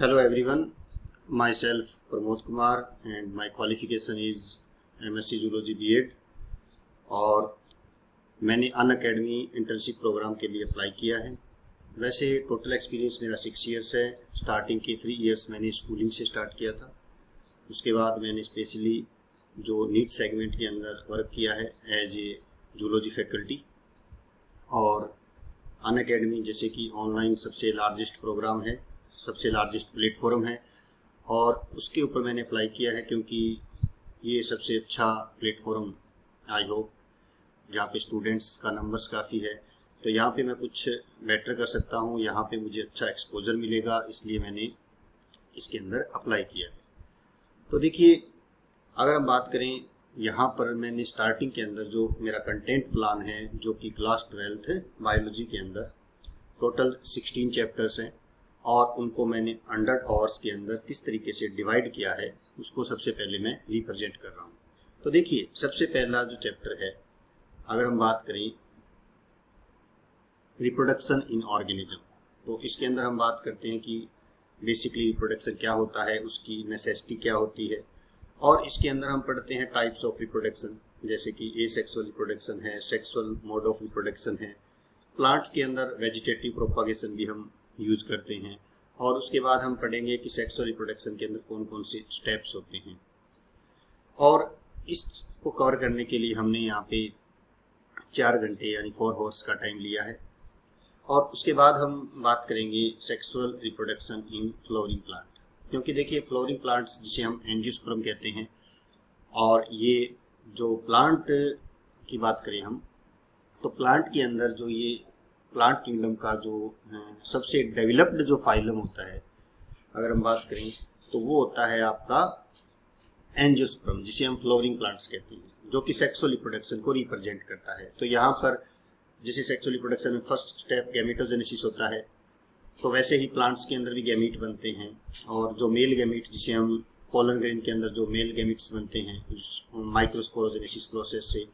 Hello everyone, myself Pramod Kumar and my qualification is MSc Zoology B.Ed और मैंने Unacademy internship programme के लिए apply किया है। वैसे टोटल एक्सपीरियंस मेरा 6 इयर्स है। स्टार्टिंग के 3 इयर्स मैंने स्कूलिंग से स्टार्ट किया था। उसके बाद मैंने स्पेशली जो नीट सेगमेंट के अंदर वर्क किया है एज ए जूलॉजी फैकल्टी, और अनअकैडमी जैसे कि ऑनलाइन सबसे लार्जेस्ट प्रोग्राम है, सबसे लार्जेस्ट प्लेटफॉर्म है, और उसके ऊपर मैंने अप्लाई किया है क्योंकि ये सबसे अच्छा प्लेटफॉर्म आई होप जहाँ पे स्टूडेंट्स का नंबर्स काफ़ी है, तो यहाँ पे मैं कुछ बेटर कर सकता हूँ, यहाँ पे मुझे अच्छा एक्सपोजर मिलेगा, इसलिए मैंने इसके अंदर अप्लाई किया है। तो देखिए, अगर हम बात करें यहाँ पर मैंने स्टार्टिंग के अंदर जो मेरा कंटेंट प्लान है जो कि क्लास 12th है बायोलॉजी के अंदर टोटल 16 चैप्टर्स हैं, और उनको मैंने 100 आवर्स के अंदर किस तरीके से डिवाइड किया है उसको सबसे पहले मैं रिप्रेजेंट कर रहा हूँ। तो देखिए, सबसे पहला जो चैप्टर है, अगर हम बात करें रिप्रोडक्शन इन ऑर्गेनिज्म, तो इसके अंदर हम बात करते हैं कि बेसिकली रिप्रोडक्शन क्या होता है, उसकी नेसेसिटी क्या होती है, और इसके अंदर हम पढ़ते हैं टाइप्स ऑफ रिप्रोडक्शन, जैसे कि एसेक्सुअल रिप्रोडक्शन है, सेक्सुअल मोड ऑफ रिप्रोडक्शन है, प्लांट्स के अंदर वेजिटेटिव प्रोपागेशन भी हम यूज करते हैं, और उसके बाद हम पढ़ेंगे कि सेक्सुअल रिप्रोडक्शन के अंदर कौन कौन से स्टेप्स होते हैं। और इसको कवर करने के लिए हमने यहाँ पे 4 घंटे यानी 4 आवर्स का टाइम लिया है। और उसके बाद हम बात करेंगे sexual reproduction in flowering plant, क्योंकि देखिए फ्लोरिंग प्लांट्स जिसे हम एंजियोस्पर्म कहते हैं, और ये जो प्लांट की बात करें हम, तो प्लांट के अंदर जो ये प्लांट किंगडम का जो सबसे डेवलप्ड जो फाइलम होता है, अगर हम बात करें तो वो होता है आपका एंजियोस्पर्म, जिसे हम फ्लोरिंग प्लांट्स कहते हैं, जो कि सेक्सुअल रिप्रोडक्शन को रिप्रेजेंट करता है। तो यहाँ पर जैसे सेक्सुअल रिप्रोडक्शन में फर्स्ट स्टेप गैमेटोजेनेसिस होता है, तो वैसे ही प्लांट्स के अंदर भी गैमीट बनते हैं, और जो मेल गैमीट जिसे हम पोलन ग्रेन के अंदर जो मेल गैमीट्स बनते हैं माइक्रोस्पोरोजेनेसिस प्रोसेस से,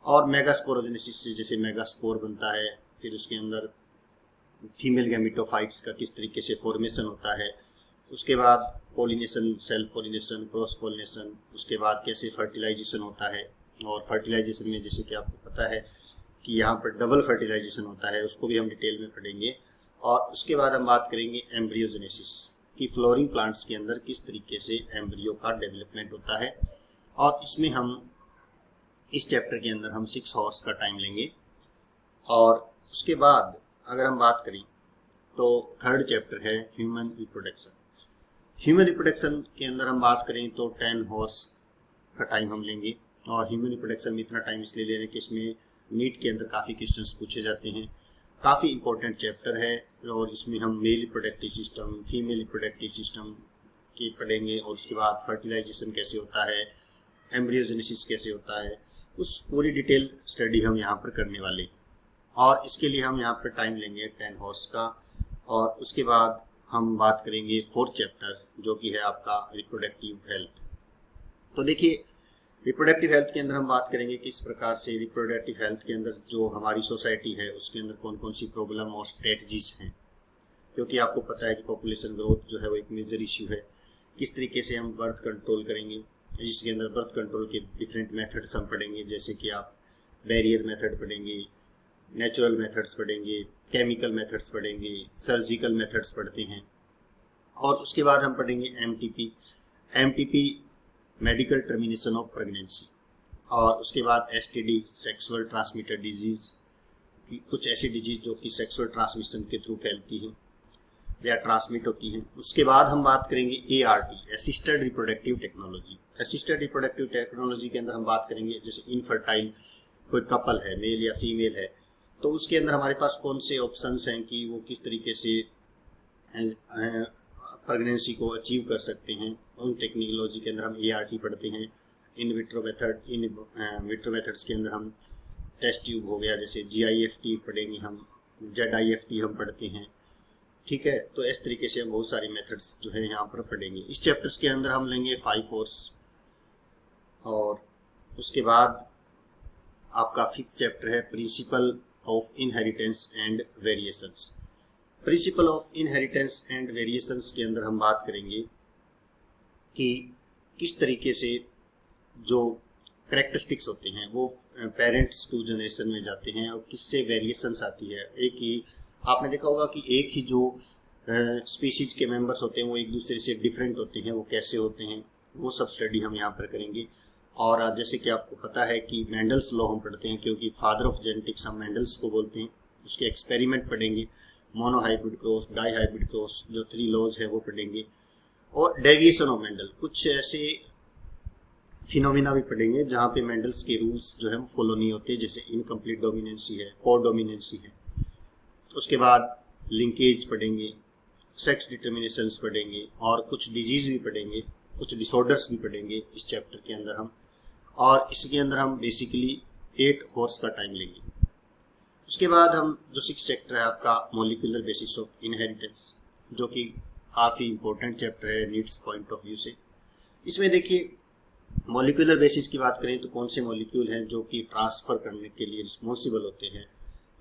और मेगास्पोरोजेनेसिस से जैसे मेगास्पोर बनता है, फिर उसके अंदर फीमेल गैमेटोफाइट्स का किस तरीके से फॉर्मेशन होता है, उसके बाद pollination, self pollination, cross pollination, उसके बाद कैसे फर्टिलाइजेशन होता है, और फर्टिलाइजेशन में जैसे कि आपको पता है कि यहाँ पर डबल फर्टिलाइजेशन होता है, उसको भी हम डिटेल में पढ़ेंगे। और उसके बाद हम बात करेंगे एम्ब्रियोजेनेसिस कि फ्लोरिंग प्लांट्स के अंदर किस तरीके से एम्ब्रियो का डेवलपमेंट होता है, और इसमें हम इस चैप्टर के अंदर हम 6 आवर्स का टाइम लेंगे। और उसके बाद अगर हम बात करें तो थर्ड चैप्टर है ह्यूमन रिप्रोडक्शन। ह्यूमन रिप्रोडक्शन के अंदर हम बात करें तो 10 आवर्स का टाइम हम लेंगे, और ह्यूमन रिप्रोडक्शन में इतना टाइम इसलिए ले रहे हैं कि इसमें नीट के अंदर काफ़ी क्वेश्चंस पूछे जाते हैं, काफ़ी इंपॉर्टेंट चैप्टर है, और इसमें हम male reproductive system, female reproductive system की पढ़ेंगे, और उसके बाद फर्टिलाइजेशन कैसे होता है, एम्ब्रियोजेनेसिस कैसे होता है, उस पूरी डिटेल स्टडी हम यहाँ पर करने वाले हैं। और इसके लिए हम यहाँ पर टाइम लेंगे 10 आवर्स का। और उसके बाद हम बात करेंगे फोर्थ चैप्टर जो कि है आपका रिप्रोडक्टिव हेल्थ। तो देखिए, रिप्रोडक्टिव हेल्थ के अंदर हम बात करेंगे किस प्रकार से रिप्रोडक्टिव हेल्थ के अंदर जो हमारी सोसाइटी है उसके अंदर कौन कौन सी प्रॉब्लम और स्ट्रेटजीज हैं, क्योंकि आपको पता है कि पॉपुलेशन ग्रोथ जो है वो एक मेजर इश्यू है। किस तरीके से हम बर्थ कंट्रोल करेंगे, जिसके अंदर बर्थ कंट्रोल के डिफरेंट मेथड्स हम पढ़ेंगे, जैसे कि आप बैरियर मेथड पढ़ेंगे, नेचुरल मेथड्स पढ़ेंगे, केमिकल मेथड्स पढ़ेंगे, सर्जिकल मेथड्स पढ़ते हैं। और उसके बाद हम पढ़ेंगे MTP medical termination of pregnancy, और उसके बाद एसटीडी सेक्सुअल ट्रांसमिटेड डिजीज, कुछ ऐसी डिजीज जो कि सेक्सुअल ट्रांसमिशन के थ्रू फैलती हैं या ट्रांसमिट होती हैं। उसके बाद हम बात करेंगे ART assisted reproductive technology. Assisted reproductive technology के अंदर हम बात करेंगे जैसे इनफर्टाइल कोई कपल है, मेल या फीमेल है, तो उसके अंदर हमारे पास कौन से ऑप्शंस हैं कि वो किस तरीके से प्रेगनेंसी को अचीव कर सकते हैं। उन टेक्नोलॉजी के अंदर हम एआरटी पढ़ते हैं। इन विट्रो मेथड्स के अंदर हम टेस्ट ट्यूब हो गया, जैसे जीआईएफटी पढ़ेंगे हम, जेडआईएफटी हम पढ़ते हैं, ठीक है। तो इस तरीके से हम बहुत सारी मेथड्स जो है यहाँ पर पढ़ेंगे। इस चैप्टर्स के अंदर हम लेंगे 5 आवर्स। और उसके बाद आपका 5th चैप्टर है principle of inheritance and variations. Principle of inheritance and variations के अंदर हम बात करेंगे कि किस तरीके से जो करेक्टरिस्टिक्स होते हैं वो पेरेंट्स टू जनरेशन में जाते हैं और किससे वेरिएशंस आती है। एक ही आपने देखा होगा कि एक ही जो स्पीशीज के मेंबर्स होते हैं वो एक दूसरे से डिफरेंट होते हैं, वो कैसे होते हैं, वो सब स्टडी हम यहाँ पर करेंगे। और जैसे कि आपको पता है कि मेंडल्स लॉ हम पढ़ते हैं, क्योंकि फादर ऑफ जेनेटिक्स हम मेंडल्स को बोलते हैं। उसके एक्सपेरिमेंट पढ़ेंगे, मोनोहाइब्रिड क्रॉस, डाईहाइब्रिड क्रॉस, जो 3 लॉज है वो पढ़ेंगे। और डेविएशन ऑफ मेंडल, कुछ ऐसे फिनोमिना भी पढ़ेंगे जहाँ पे मेंडल्स के रूल्स जो है वो फॉलो नहीं होते, जैसे इनकम्प्लीट डोमिनेंसी है, को डोमिनेंसी है। उसके बाद लिंकेज पढ़ेंगे, सेक्स डिटर्मिनेशंस पढ़ेंगे और कुछ डिजीज भी पढ़ेंगे, कुछ डिसऑर्डर्स भी पढ़ेंगे इस चैप्टर के अंदर हम। और इसके अंदर हम बेसिकली 8 हॉर्स का टाइम लेंगे। उसके बाद हम जो 6 चैप्टर है आपका मॉलिक्यूलर बेसिस ऑफ इनहेरिटेंस, जो कि काफ़ी इंपॉर्टेंट चैप्टर है नीड्स पॉइंट ऑफ व्यू से। इसमें देखिए मॉलिक्यूलर बेसिस की बात करें तो कौन से मॉलिक्यूल हैं जो कि ट्रांसफ़र करने के लिए रिस्पॉन्सिबल होते हैं।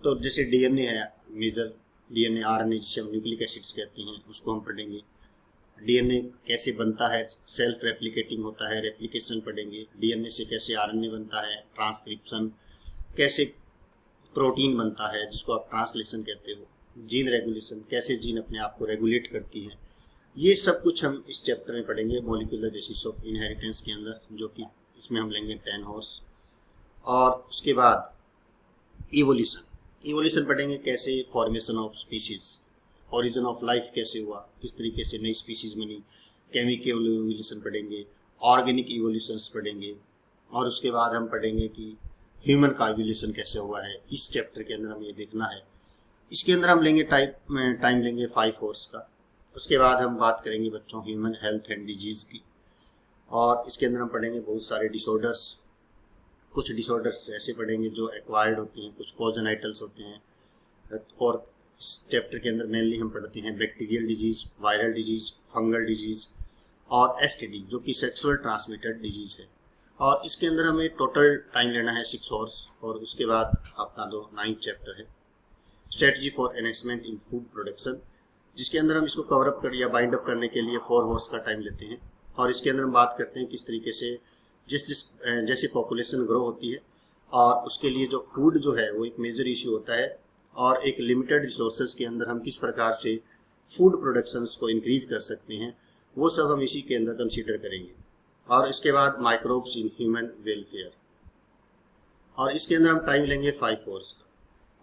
तो जैसे डीएनए है, मेजर डीएनए, आरएनए जिसे हम न्यूक्लिक एसिड्स कहते हैं, उसको हम पढ़ेंगे। डीएनए कैसे बनता है, सेल्फ रेप्लिकेटिंग होता है, रेप्लिकेशन पढ़ेंगे। डीएनए से कैसे आरएनए बनता है, ट्रांसक्रिप्शन, कैसे प्रोटीन बनता है जिसको आप ट्रांसलेशन कहते हो, जीन रेगुलेशन, कैसे जीन अपने आप को रेगुलेट करती हैं। ये सब कुछ हम इस चैप्टर में पढ़ेंगे मॉलिक्यूलर बेसिस ऑफ इनहेरिटेंस के अंदर, जो कि इसमें हम लेंगे 10 हॉर्स। और उसके बाद इवोल्यूशन पढ़ेंगे, कैसे formation of species, origin of life कैसे हुआ, किस तरीके से नई स्पीशीज बनी। केमिकल इवोल्यूशन पढ़ेंगे, ऑर्गेनिक इवोल्यूशंस पढ़ेंगे। और उसके बाद हम पढ़ेंगे कि ह्यूमन का इवोल्यूशन कैसे हुआ है। इस चैप्टर के अंदर हम ये देखना है। इसके अंदर हम लेंगे टाइम लेंगे 5 हॉर्स का। उसके बाद हम बात करेंगे बच्चों ह्यूमन हेल्थ एंड डिजीज़ की। और इसके अंदर हम पढ़ेंगे बहुत सारे डिसऑर्डर्स। कुछ डिसऑर्डर्स ऐसे पढ़ेंगे जो एक्वायर्ड होते हैं, कुछ कॉजेनाइटल्स होते हैं। और इस चैप्टर के अंदर मेनली हम पढ़ते हैं bacterial disease, viral disease, fungal disease और एसटीडी जो कि सेक्सुअल ट्रांसमिटेड डिजीज़ है। और इसके अंदर हमें टोटल टाइम लेना है 6 हॉर्स। और उसके बाद आपका 9th चैप्टर है strategy for enhancement in food production, जिसके अंदर हम इसको कवर अप कर या बाइंड अप करने के लिए 4 हॉर्स का टाइम लेते हैं। और इसके अंदर हम बात करते हैं किस तरीके से जैसे पॉपुलेशन ग्रो होती है और उसके लिए जो फूड जो है वो एक मेजर इशू होता है, और एक लिमिटेड रिसोर्सेज के अंदर हम किस प्रकार से फूड प्रोडक्शंस को इंक्रीज कर सकते हैं, वो सब हम इसी के अंदर कंसीडर करेंगे। और इसके बाद माइक्रोब्स इन ह्यूमन वेलफेयर, और इसके अंदर हम टाइम लेंगे 5 हॉर्स का।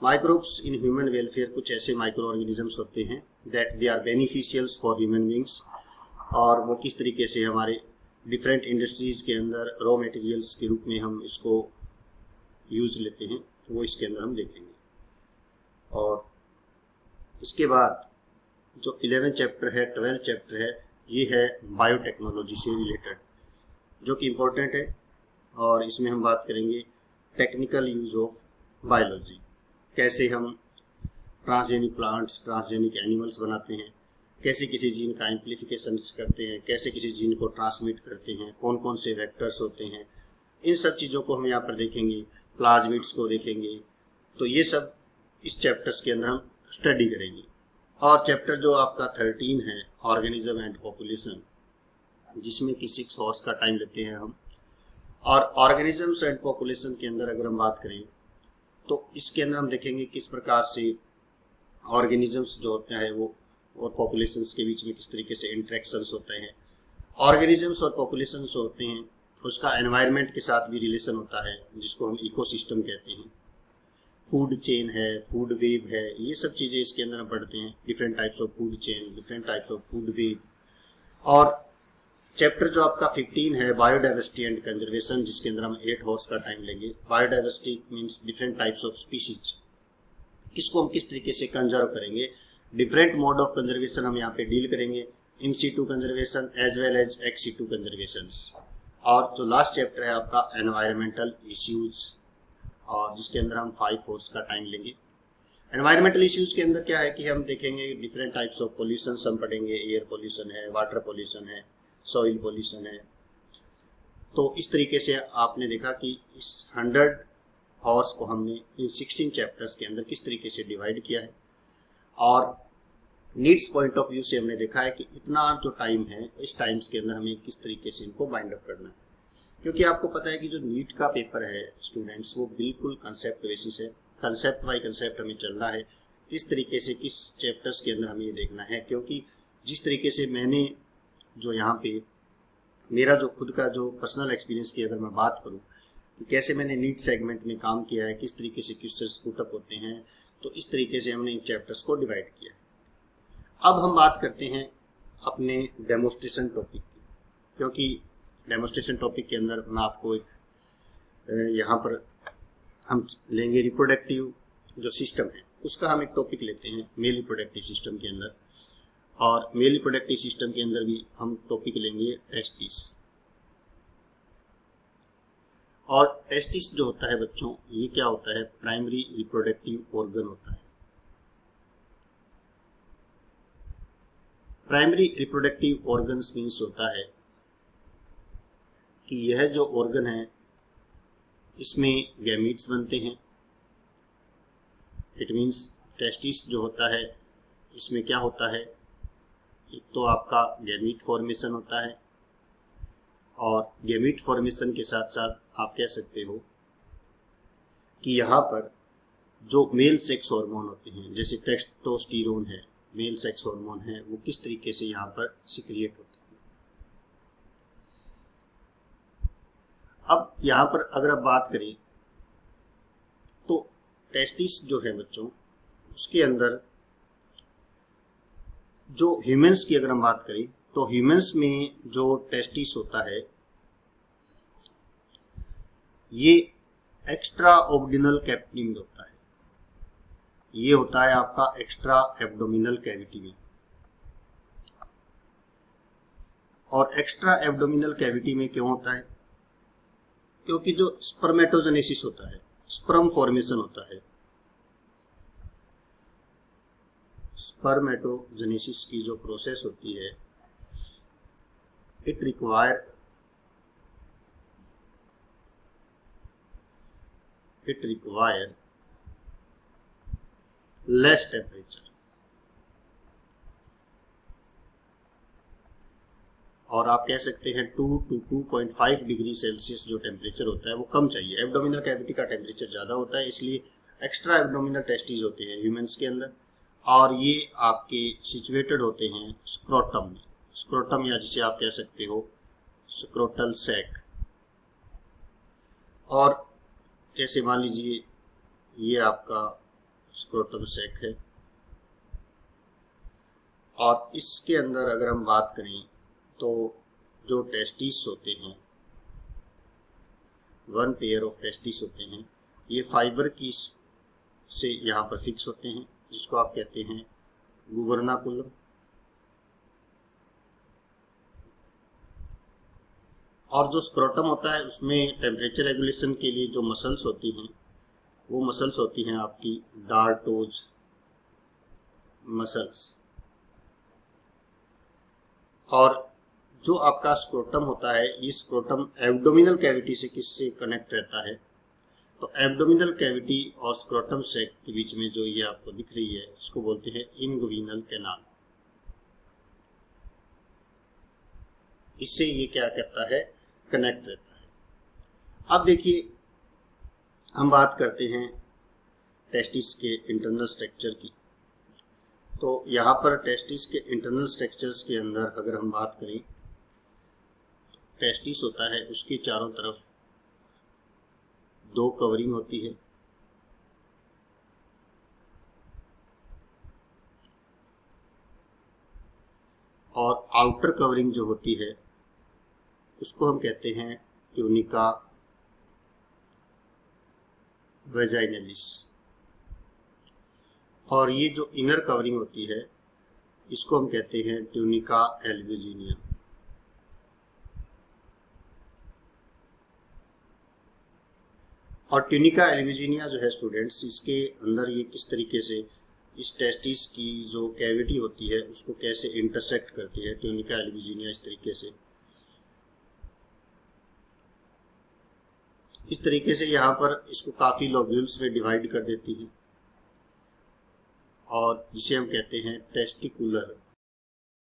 माइक्रोब्स इन ह्यूमन वेलफेयर कुछ ऐसे माइक्रो ऑर्गेनिजम्स होते हैं that they are beneficials for human beings, और वो किस तरीके से हमारे डिफरेंट इंडस्ट्रीज के अंदर रॉ मटेरियल्स के रूप में हम इसको यूज लेते हैं, वो इसके अंदर हम देखेंगे। और इसके बाद जो 11 चैप्टर है, 12 चैप्टर है, ये है बायोटेक्नोलॉजी से रिलेटेड, जो कि इम्पोर्टेंट है। और इसमें हम बात करेंगे टेक्निकल यूज ऑफ बायोलॉजी, कैसे हम ट्रांसजेनिक प्लांट्स, ट्रांसजेनिक एनिमल्स बनाते हैं, कैसे किसी जीन का एम्प्लीफिकेशन करते हैं, कैसे किसी जीन को ट्रांसमिट करते हैं, कौन कौन से वेक्टर्स होते हैं, इन सब चीज़ों को हम यहाँ पर देखेंगे। प्लाज्मिड्स को देखेंगे। तो ये सब इस चैप्टर्स के अंदर हम स्टडी करेंगे। और चैप्टर जो आपका 13 है ऑर्गेनिज्म एंड पॉपुलेशन, जिसमें कि 6 हॉर्स का टाइम लेते हैं हम। और ऑर्गेनिजम्स एंड पॉपुलेशन के अंदर अगर हम बात करें तो इसके अंदर हम देखेंगे किस प्रकार से ऑर्गेनिजम्स जो होते हैं वो और पॉपुलेशंस के बीच में किस तरीके से इंटरेक्शंस होते हैं। ऑर्गेनिजम्स और पॉपुलेशंस जो होते हैं उसका एनवायरनमेंट के साथ भी रिलेशन होता है, जिसको हम इकोसिस्टम कहते हैं। फूड चेन है, फूड वेव है, ये सब चीज़ें इसके अंदर हम पढ़ते हैं। Different types of food chain, different types of food web. और चैप्टर जो आपका 15 है बायोडाइवर्सिटी एंड कंजर्वेशन, जिसके अंदर हम 8 हॉर्स का टाइम लेंगे। Biodiversity means different types of species, किसको हम किस तरीके से कंजर्व करेंगे। डिफरेंट मोड ऑफ कंजर्वेशन हम यहाँ पे डील करेंगे, in situ conservation as well as ex situ conservation. और जो लास्ट चैप्टर है आपका एनवायरमेंटल इश्यूज, और जिसके अंदर हम 5 हॉर्स का टाइम लेंगे। एनवायरमेंटल इश्यूज के अंदर क्या है कि हम देखेंगे डिफरेंट टाइप्स ऑफ पोल्यूशन हम पढ़ेंगे। एयर पोल्यूशन है, वाटर पोल्यूशन है, सॉइल पोल्यूशन है। तो इस तरीके से आपने देखा कि इस 100 हॉर्स को हमने इन 16 चैप्टर्स के अंदर किस तरीके से डिवाइड किया है। और नीड्स पॉइंट ऑफ व्यू से हमने देखा है कि इतना जो टाइम है, इस टाइम्स के अंदर हमें किस तरीके से इनको बाइंड अप करना है। क्योंकि आपको पता है कि जो नीट का पेपर है स्टूडेंट्स, वो बिल्कुल कंसेप्ट बेसिस है, कंसेप्ट बाय कंसेप्ट हमें चलना है, किस तरीके से किस चैप्टर्स के अंदर हमें ये देखना है। क्योंकि जिस तरीके से मैंने जो यहाँ पे मेरा जो खुद का जो पर्सनल एक्सपीरियंस की अगर मैं बात करूँ कि कैसे मैंने नीट सेगमेंट में काम किया है, किस तरीके से क्वेश्चंस पुटअप होते हैं, तो इस तरीके से हमने इन चैप्टर्स को डिवाइड किया है। अब हम बात करते हैं अपने डेमोस्ट्रेशन टॉपिक की, क्योंकि डेमोस्ट्रेशन टॉपिक के अंदर मैं आपको एक यहाँ पर हम लेंगे रिप्रोडक्टिव जो सिस्टम है उसका हम एक टॉपिक लेते हैं मेल रिप्रोडक्टिव सिस्टम के अंदर, और मेल रिप्रोडक्टिव सिस्टम के अंदर भी हम टॉपिक लेंगे टेस्टिस। और टेस्टिस जो होता है बच्चों, ये क्या होता है, प्राइमरी रिप्रोडक्टिव ऑर्गन होता है। प्राइमरी रिप्रोडक्टिव ऑर्गन्स मीन्स होता है कि यह जो ऑर्गन है इसमें गैमीट्स बनते हैं। इट मीन्स टेस्टिस जो होता है इसमें क्या होता है, एक तो आपका गैमीट फॉर्मेशन होता है, और गैमीट फॉर्मेशन के साथ साथ आप कह सकते हो कि यहाँ पर जो मेल सेक्स हार्मोन होते हैं जैसे टेस्टोस्टेरोन है, मेल सेक्स हार्मोन है, वो किस तरीके से यहाँ पर सिक्रिएट होता है। अब यहाँ पर अगर आप बात करें तो टेस्टिस जो है बच्चों, उसके अंदर जो ह्यूमंस की अगर हम बात करें तो ह्यूमंस में जो टेस्टिस होता है ये एक्स्ट्रा ऑब्डिनल कैविटी में होता है। ये होता है आपका एक्स्ट्रा एब्डोमिनल कैविटी में। और एक्स्ट्रा एब्डोमिनल कैविटी में क्यों होता है, क्योंकि जो स्पर्मेटोजेनेसिस होता है, स्पर्म फॉर्मेशन होता है, स्पर्मेटोजेनेसिस की जो प्रोसेस होती है, इट रिक्वायर लेस टेम्परेचर। और आप कह सकते हैं 2 to 2.5 डिग्री सेल्सियस जो टेम्परेचर होता है वो कम चाहिए। एब्डोमिनल कैविटी का टेम्परेचर ज़्यादा होता है, इसलिए एक्स्ट्रा एब्डोमिनल टेस्टिस होते हैं ह्यूमंस के अंदर, और ये आपके सिचुएटेड होते हैं स्क्रोटम में। स्क्रोटम या जिसे आप कह सकते हो स्क्रोटल सैक। और जैसे मान लीजिए ये आपका स्क्रोटल सैक है, और इसके अंदर अगर हम बात करें तो जो टेस्टिस होते हैं, वन पेयर ऑफ टेस्टिस होते हैं, ये फाइबर की से यहाँ पर फिक्स होते हैं, जिसको आप कहते हैं गुबर्नाकुलम। और जो स्क्रोटम होता है उसमें टेम्परेचर रेगुलेशन के लिए जो मसल्स होती हैं वो मसल्स होती हैं आपकी डार्टोज मसल्स। और जो आपका स्क्रोटम होता है, ये स्क्रोटम एब्डोमिनल कैविटी से किससे कनेक्ट रहता है, तो एब्डोमिनल कैविटी और स्क्रोटम सैक के बीच में जो ये आपको दिख रही है इसको बोलते हैं इनगुइनल कैनाल। इससे ये क्या करता है, कनेक्ट रहता है। अब देखिए हम बात करते हैं टेस्टिस के इंटरनल स्ट्रक्चर की। तो यहाँ पर टेस्टिस के इंटरनल स्ट्रक्चर्स के अंदर अगर हम बात करें, टेस्टिस होता है उसके चारों तरफ 2 कवरिंग होती है, और आउटर कवरिंग जो होती है उसको हम कहते हैं ट्यूनिका वेजाइनलिस, और ये जो इनर कवरिंग होती है इसको हम कहते हैं ट्यूनिका एल्ब्यूजिनिया। और ट्यूनिका एल्ब्यूजिनिया जो है स्टूडेंट्स, इसके अंदर ये किस तरीके से इस टेस्टिस की जो कैविटी होती है उसको कैसे इंटरसेक्ट करती है। ट्यूनिका एल्ब्यूजिनिया इस तरीके से यहाँ पर इसको काफ़ी लोब्यूल्स में डिवाइड कर देती है, और जिसे हम कहते हैं टेस्टिकुलर